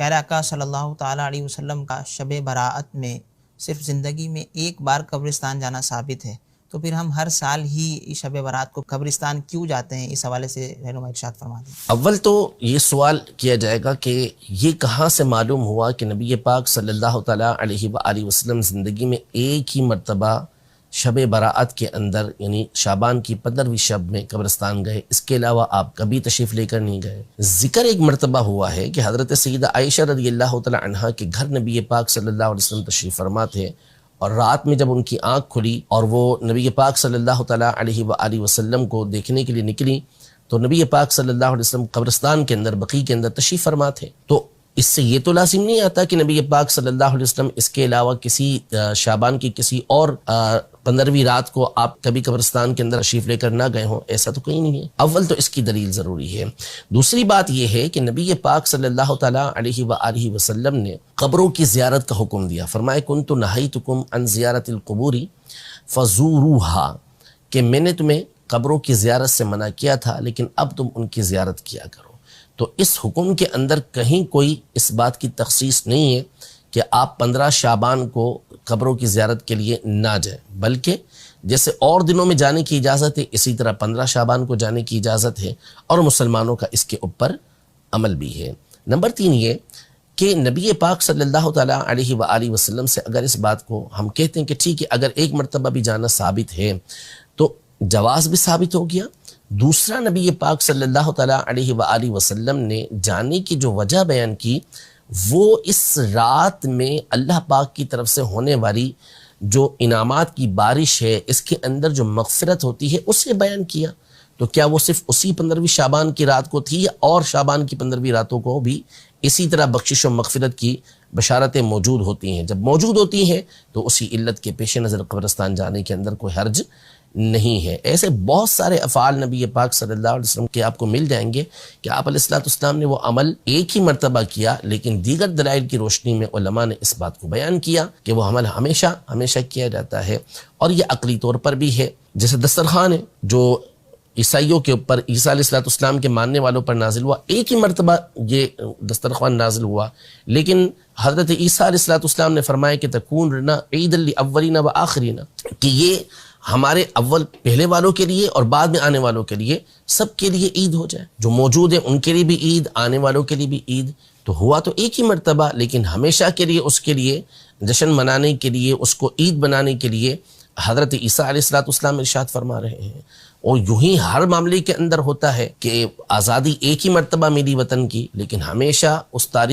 پیارے آقا صلی اللہ تعالیٰ علیہ وسلم کا شب براءت میں صرف زندگی میں ایک بار قبرستان جانا ثابت ہے، تو پھر ہم ہر سال ہی شب برات کو قبرستان کیوں جاتے ہیں؟ اس حوالے سے رہنما ارشاد فرما دیں۔ اول تو یہ سوال کیا جائے گا کہ یہ کہاں سے معلوم ہوا کہ نبی پاک صلی اللہ تعالیٰ علیہ وآلہ وسلم زندگی میں ایک ہی مرتبہ شب براءت کے اندر یعنی شعبان کی 15ویں شب میں قبرستان گئے، اس کے علاوہ آپ کبھی تشریف لے کر نہیں گئے؟ ذکر ایک مرتبہ ہوا ہے کہ حضرت سیدہ عائشہ رضی اللہ تعالیٰ عنہا کے گھر نبی پاک صلی اللہ علیہ وسلم تشریف فرما تھے، اور رات میں جب ان کی آنکھ کھلی اور وہ نبی پاک صلی اللہ تعالیٰ علیہ وآلہ وسلم کو دیکھنے کے لیے نکلی تو نبی پاک صلی اللہ علیہ وسلم قبرستان کے اندر بقیع کے اندر تشریف فرما تھے۔ تو اس سے یہ تو لازم نہیں آتا کہ نبی پاک صلی اللہ علیہ وسلم اس کے علاوہ کسی شعبان کی کسی اور 15ویں رات کو آپ کبھی قبرستان کے اندر تشریف لے کر نہ گئے ہوں، ایسا تو کہیں نہیں ہے۔ اول تو اس کی دلیل ضروری ہے۔ دوسری بات یہ ہے کہ نبی پاک صلی اللہ تعالیٰ علیہ وآلہ وسلم نے قبروں کی زیارت کا حکم دیا، فرمایا کنت نہیتکم عن زیارت القبور فزوروها، کہ میں نے تمہیں قبروں کی زیارت سے منع کیا تھا لیکن اب تم ان کی زیارت کیا کرو۔ تو اس حکم کے اندر کہیں کوئی اس بات کی تخصیص نہیں ہے کہ آپ 15 شعبان کو قبروں کی زیارت کے لیے نہ جائیں، بلکہ جیسے اور دنوں میں جانے کی اجازت ہے اسی طرح 15 شعبان کو جانے کی اجازت ہے، اور مسلمانوں کا اس کے اوپر عمل بھی ہے۔ نمبر 3 یہ کہ نبی پاک صلی اللہ تعالیٰ علیہ وآلہ وسلم سے اگر اس بات کو ہم کہتے ہیں کہ ٹھیک ہے اگر ایک مرتبہ بھی جانا ثابت ہے تو جواز بھی ثابت ہو گیا۔ دوسرا، نبی پاک صلی اللہ تعالیٰ علیہ وآلہ وسلم نے جانے کی جو وجہ بیان کی وہ اس رات میں اللہ پاک کی طرف سے ہونے والی جو انعامات کی بارش ہے، اس کے اندر جو مغفرت ہوتی ہے اسے بیان کیا۔ تو کیا وہ صرف اسی 15ویں شعبان کی رات کو تھی، یا اور شعبان کی 15ویں راتوں کو بھی اسی طرح بخشش و مغفرت کی بشارتیں موجود ہوتی ہیں؟ جب موجود ہوتی ہیں تو اسی علت کے پیش نظر قبرستان جانے کے اندر کوئی حرج نہیں ہے۔ ایسے بہت سارے افعال نبی پاک صلی اللہ علیہ وسلم کے آپ کو مل جائیں گے کہ آپ علیہ السلام نے وہ عمل ایک ہی مرتبہ کیا، لیکن دیگر دلائل کی روشنی میں علماء نے اس بات کو بیان کیا کہ وہ عمل ہمیشہ کیا جاتا ہے، اور یہ عقلی طور پر بھی ہے۔ جیسے دسترخوان ہے جو عیسائیوں کے اوپر عیسیٰ علیہ السلام کے ماننے والوں پر نازل ہوا، ایک ہی مرتبہ یہ دسترخوان نازل ہوا، لیکن حضرت عیسیٰ علیہ السلام نے فرمایا کہ تکون لنا عید للاولین وآخرین، کہ یہ ہمارے اول پہلے والوں کے لیے اور بعد میں آنے والوں کے لیے سب کے لیے عید ہو جائے، جو موجود ہیں ان کے لیے بھی عید، آنے والوں کے لیے بھی عید۔ تو ہوا تو ایک ہی مرتبہ، لیکن ہمیشہ کے لیے اس کے لیے جشن منانے کے لیے، اس کو عید بنانے کے لیے حضرت عیسیٰ علیہ السلام ارشاد فرما رہے ہیں۔ اور یوں ہی ہر معاملے کے اندر ہوتا ہے کہ آزادی ایک ہی مرتبہ ملی وطن کی، لیکن ہمیشہ اس تاریخ